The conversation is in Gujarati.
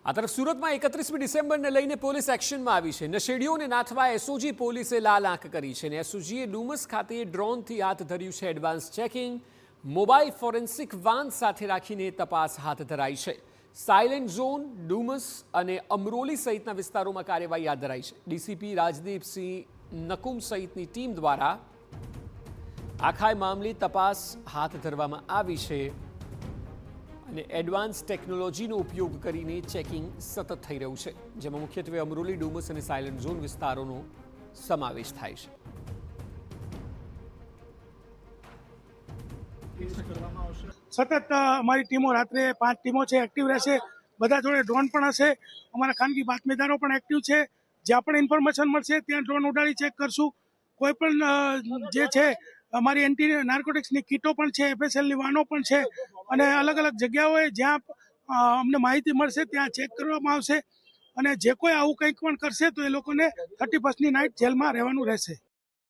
આ તરફ સુરતમાં 31મી ડિસેમ્બરને લઈને પોલીસ એક્શનમાં આવી છે। નશેડીઓને નાથવા એસઓજી પોલીસે લાલ આંખ કરી છે અને એસઓજીએ ડુમસ ખાતે ડ્રોનથી હાથ ધર્યું છે advance checking. Mobile forensic van સાથે રાખીને તપાસ હાથ ધરાઈ છે। સાયલેન્ટ ઝોન, ડુમસ અને અમરોલી સહિતના વિસ્તારોમાં કાર્યવાહી હાથ ધરાઈ છે। ડીસીપી રાજદીપસિંહ નકુમ સહિતની ટીમ દ્વારા આખા મામલે તપાસ હાથ ધરવામાં આવી છે અને એડવાન્સ ટેકનોલોજીનો ઉપયોગ કરીને ચેકિંગ સતત થઈ રહ્યું છે, જેમાં મુખ્યત્વે અમરોલી, ડુમસ અને સાયલેન્ટ ઝોન વિસ્તારોનો સમાવેશ થાય છે। સતત અમારી ટીમો રાત્રે 5 ટીમો છે, એક્ટિવ રહેશે। બધા જોડે ડ્રોન પણ હશે। અમારા ખાનગી બાતમીદારો પણ એક્ટિવ છે। જ્યાં પણ ઇન્ફોર્મેશન મળશે ત્યાં ડ્રોન ઉડાડી ચેક કરશું। કોઈ પણ જે છે અમારી એન્ટી નાર્કોટિક્સની કીટો પણ છે, એફએસએલની વાનો પણ છે અને અલગ અલગ જગ્યાઓએ જ્યાં અમને માહિતી મળશે ત્યાં ચેક કરવામાં આવશે અને જે કોઈ આવું કંઈક પણ કરશે તો એ લોકોને 31મી નાઇટ જેલમાં રહેવાનું રહેશે।